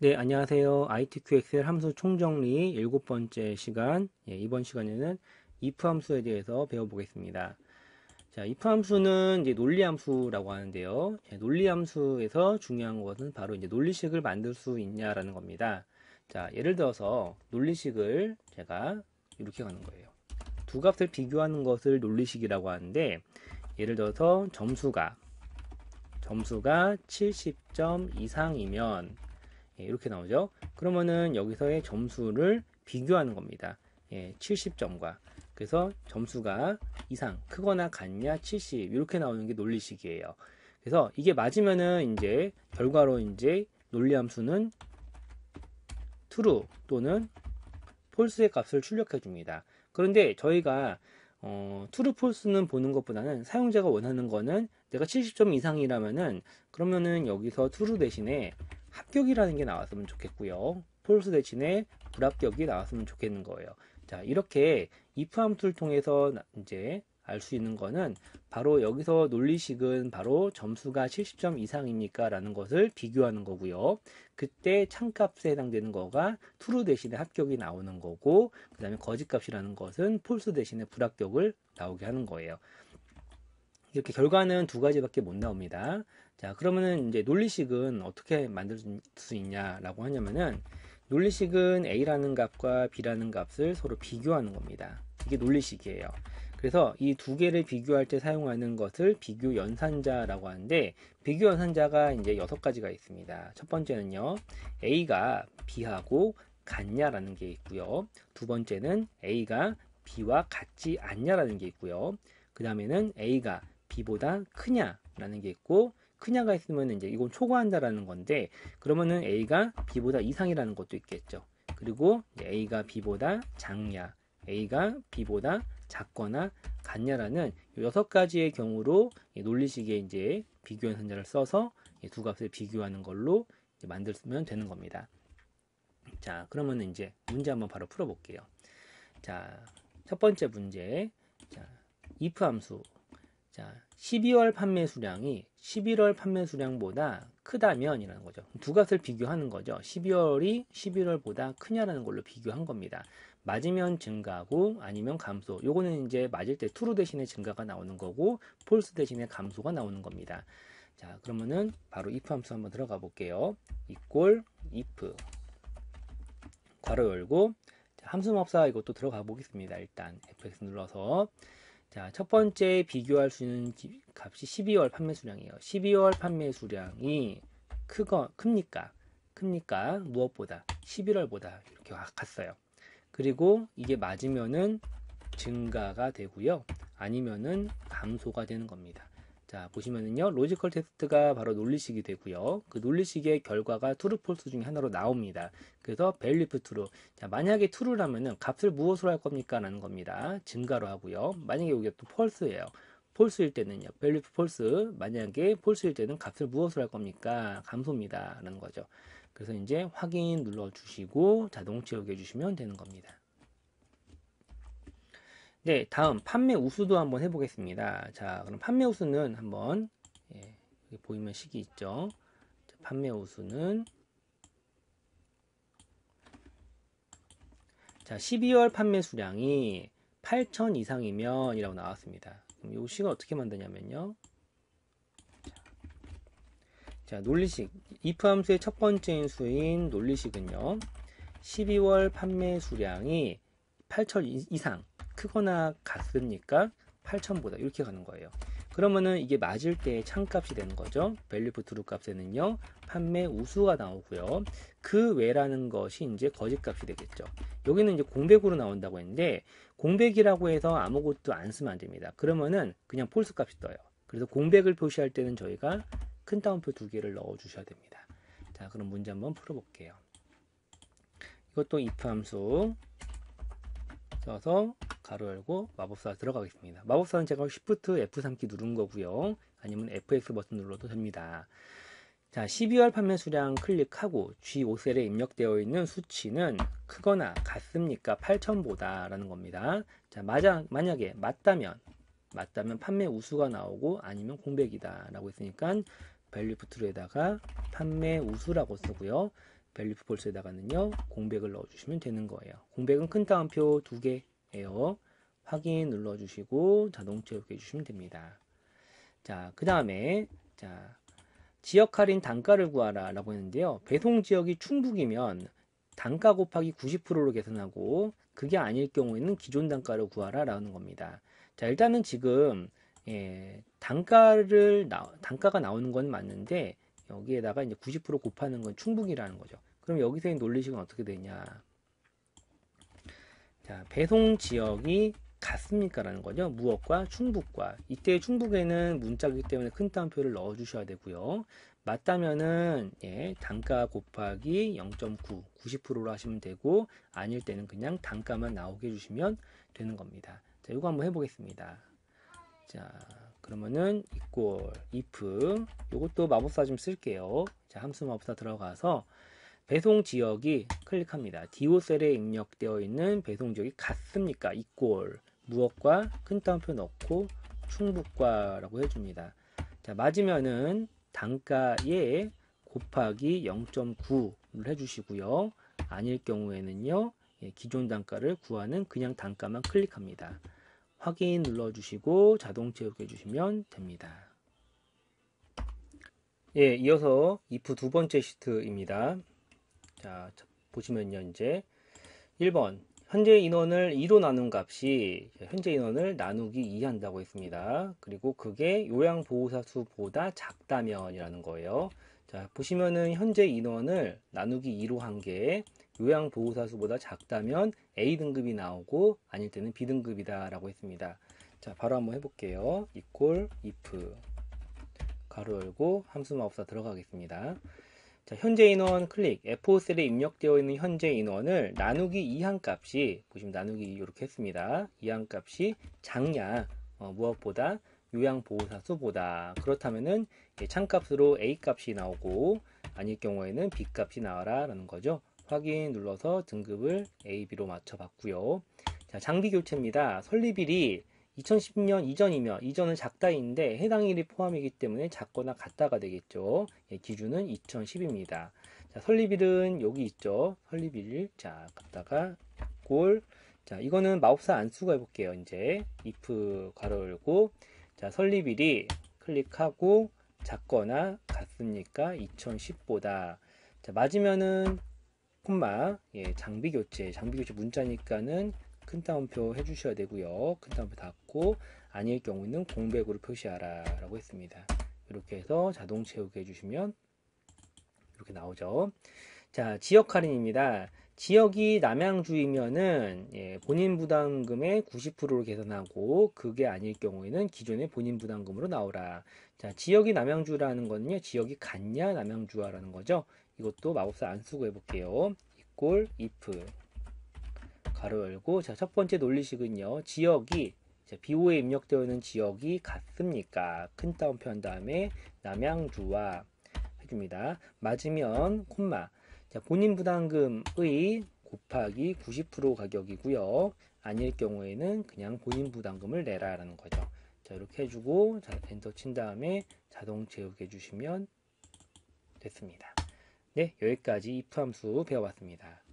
네, 안녕하세요. ITQ 엑셀 함수 총정리 7번째 시간. 이번 시간에는 if 함수에 대해서 배워보겠습니다. 자, if 함수는 이제 논리 함수라고 하는데요. 논리 함수에서 중요한 것은 바로 이제 논리식을 만들 수 있냐라는 겁니다. 자, 예를 들어서 논리식을 제가 이렇게 가는 거예요. 두 값을 비교하는 것을 논리식이라고 하는데, 예를 들어서 점수가 70점 이상이면 이렇게 나오죠. 그러면은 여기서의 점수를 비교하는 겁니다. 70점과. 그래서 점수가 이상, 크거나 같냐, 70 이렇게 나오는 게 논리식이에요. 그래서 이게 맞으면은 이제 결과로 이제 논리함수는 true 또는 false의 값을 출력해 줍니다. 그런데 저희가 true, false는 보는 것보다는 사용자가 원하는 거는 내가 70점 이상이라면은 그러면은 여기서 true 대신에 합격이라는 게 나왔으면 좋겠고요. false 대신에 불합격이 나왔으면 좋겠는 거예요. 자, 이렇게 if 함수를 통해서 이제 알 수 있는 거는 바로 여기서 논리식은 바로 점수가 70점 이상입니까? 라는 것을 비교하는 거고요. 그때 참값에 해당되는 거가 true 대신에 합격이 나오는 거고, 그 다음에 거짓값이라는 것은 false 대신에 불합격을 나오게 하는 거예요. 이렇게 결과는 두 가지밖에 못 나옵니다. 자, 그러면은 이제 논리식은 어떻게 만들 수 있냐라고 하냐면은 논리식은 A라는 값과 B라는 값을 서로 비교하는 겁니다. 이게 논리식이에요. 그래서 이 두 개를 비교할 때 사용하는 것을 비교 연산자라고 하는데, 비교 연산자가 이제 6가지가 있습니다. 첫 번째는요, A가 B하고 같냐라는 게 있고요. 두 번째는 A가 B와 같지 않냐라는 게 있고요. 그 다음에는 A가 B보다 크냐라는 게 있고, 크냐가 있으면 이제 이건 초과한다라는 건데, 그러면은 A가 B보다 이상이라는 것도 있겠죠. 그리고 A가 B보다 작냐, A가 B보다 작거나 같냐라는 6가지의 경우로 논리식의 이제 비교 연산자를 써서 두 값을 비교하는 걸로 만들면 되는 겁니다. 자, 그러면 이제 문제 한번 바로 풀어볼게요. 자, 첫 번째 문제. 자, if 함수. 자, 12월 판매 수량이 11월 판매 수량보다 크다면 이라는 거죠. 두 값을 비교하는 거죠. 12월이 11월보다 크냐라는 걸로 비교한 겁니다. 맞으면 증가하고 아니면 감소. 요거는 이제 맞을 때 true 대신에 증가가 나오는 거고 false 대신에 감소가 나오는 겁니다. 자, 그러면은 바로 if 함수 한번 들어가 볼게요. equal if 괄호 열고, 함수마법사 이것도 들어가 보겠습니다. 일단 F6 눌러서, 자, 첫 번째 비교할 수 있는 값이 12월 판매 수량이에요. 12월 판매 수량이 큽니까? 무엇보다? 11월보다 이렇게 같어요. 그리고 이게 맞으면은 증가가 되고요. 아니면은 감소가 되는 겁니다. 자, 보시면은요, 로지컬 테스트가 바로 논리식이 되고요. 그 논리식의 결과가 true, false 중에 하나로 나옵니다. 그래서 value if true. 자, 만약에 true라면은 값을 무엇으로 할 겁니까? 라는 겁니다. 증가로 하고요. 만약에 여기가 또 false예요. false일 때는요, value if false. 만약에 false일 때는 값을 무엇으로 할 겁니까? 감소입니다. 라는 거죠. 그래서 이제 확인 눌러주시고 자동 채우게 해주시면 되는 겁니다. 네, 다음 판매 우수도 한번 해보겠습니다. 자, 그럼 판매 우수는 한번 여기 보이면 식이 있죠. 자, 판매 우수는 자 12월 판매 수량이 8,000 이상이면 이라고 나왔습니다. 그럼 이 식을 어떻게 만드냐면요. 자, 논리식 if 함수의 첫 번째 수인 논리식은요. 12월 판매 수량이 8,000 이상 크거나 같습니까? 8,000보다 이렇게 가는 거예요. 그러면은 이게 맞을 때 참값이 되는 거죠. value of true 값에는요, 판매 우수가 나오고요. 그 외라는 것이 이제 거짓값이 되겠죠. 여기는 이제 공백으로 나온다고 했는데, 공백이라고 해서 아무것도 안 쓰면 안 됩니다. 그러면은 그냥 false 값이 떠요. 그래서 공백을 표시할 때는 저희가 큰 따옴표 2개를 넣어 주셔야 됩니다. 자, 그럼 문제 한번 풀어볼게요. 이것도 if 함수 써서 가로 열고 마법사 들어가겠습니다. 마법사는 제가 Shift F3키 누른 거고요. 아니면 FX 버튼 눌러도 됩니다. 자, 12월 판매 수량 클릭하고 G5셀에 입력되어 있는 수치는 크거나 같습니까? 8,000보다 라는 겁니다. 자, 만약에 맞다면 판매 우수가 나오고 아니면 공백이다 라고 했으니까 value f true에다가 판매 우수라고 쓰고요. 밸리프 폴스에다가는요 공백을 넣어주시면 되는 거예요. 공백은 큰 따옴표 2개예요. 확인 눌러주시고 자동 채우게 해주시면 됩니다. 자, 그 다음에 자 지역 할인 단가를 구하라 라고 했는데요. 배송 지역이 충북이면 단가 곱하기 90%로 계산하고 그게 아닐 경우에는 기존 단가를 구하라 라는 겁니다. 자, 일단은 지금 단가가 나오는 건 맞는데 여기에다가 이제 90% 곱하는 건 충북이라는 거죠. 그럼 여기서의 논리식은 어떻게 되냐? 자, 배송 지역이 같습니까? 라는 거죠. 무엇과 충북과. 이때 충북에는 문자이기 때문에 큰 따옴표를 넣어 주셔야 되고요. 맞다면은 단가 곱하기 0.9, 90%로 하시면 되고 아닐 때는 그냥 단가만 나오게 해주시면 되는 겁니다. 자, 이거 한번 해보겠습니다. 자, 그러면은 equal if 요것도 마법사 좀 쓸게요. 자, 함수 마법사 들어가서 배송 지역이 클릭합니다. DO셀에 입력되어 있는 배송 지역이 같습니까? equal 무엇과 큰 따옴표 넣고 충북과 라고 해줍니다. 자, 맞으면은 단가에 곱하기 0.9를 해주시고요. 아닐 경우에는요, 기존 단가를 구하는 그냥 단가만 클릭합니다. 확인 눌러주시고 자동 채우게 해주시면 됩니다. 예, 이어서 if 두 번째 시트입니다. 자, 보시면요, 이제 1번 현재 인원을 2로 나눈 값이 현재 인원을 나누기 2 한다고 했습니다. 그리고 그게 요양보호사 수보다 작다면이라는 거예요. 자, 보시면은 현재 인원을 나누기 2로 한 게 요양보호사 수보다 작다면 A등급이 나오고 아닐 때는 B등급이다 라고 했습니다. 자, 바로 한번 해볼게요. equal if 가로 열고 함수 마법사 들어가겠습니다. 자, 현재 인원 클릭 F5셀에 입력되어 있는 현재 인원을 나누기 2한 값이 보시면 나누기 2 이렇게 했습니다. 2한 값이 작냐 무엇보다 요양보호사 수보다 그렇다면은 참값으로 A 값이 나오고 아닐 경우에는 B 값이 나와라 라는 거죠. 확인 눌러서 등급을 A, B로 맞춰 봤고요. 자, 장비 교체입니다. 설립일이 2010년 이전이면 이전은 작다인데 해당 일이 포함이기 때문에 작거나 같다가 되겠죠. 기준은 2010입니다. 자, 설립일은 여기 있죠. 설립일. 자, 갖다가 골. 자, 이거는 마법사 안 쓰고 해볼게요. 이제 if 괄호 열고 자, 설립일이 클릭하고 작거나 같습니까? 2010보다. 자, 맞으면은 콤마 장비 교체 문자니까는 큰 따옴표 해주셔야 되고요. 큰 따옴표 닫고 아닐 경우는 공백으로 표시하라 라고 했습니다. 이렇게 해서 자동 채우게 해주시면 이렇게 나오죠. 자, 지역 할인입니다. 지역이 남양주이면은 본인 부담금의 90%를 계산하고 그게 아닐 경우에는 기존의 본인 부담금으로 나오라. 자, 지역이 남양주라는 거는요. 지역이 같냐 남양주와라는 거죠. 이것도 마법사 안 쓰고 해볼게요. equal if 가로 열고 자, 첫 번째 논리식은요. 지역이 BO에 입력되어 있는 지역이 같습니까? 큰 따옴표 한 다음에 남양주와 해줍니다. 맞으면 콤마 자, 본인 부담금의 곱하기 90% 가격이고요. 아닐 경우에는 그냥 본인 부담금을 내라 라는 거죠. 자, 이렇게 해주고 자, 엔터 친 다음에 자동 채우게 해주시면 됐습니다. 네, 여기까지 if 함수 배워봤습니다.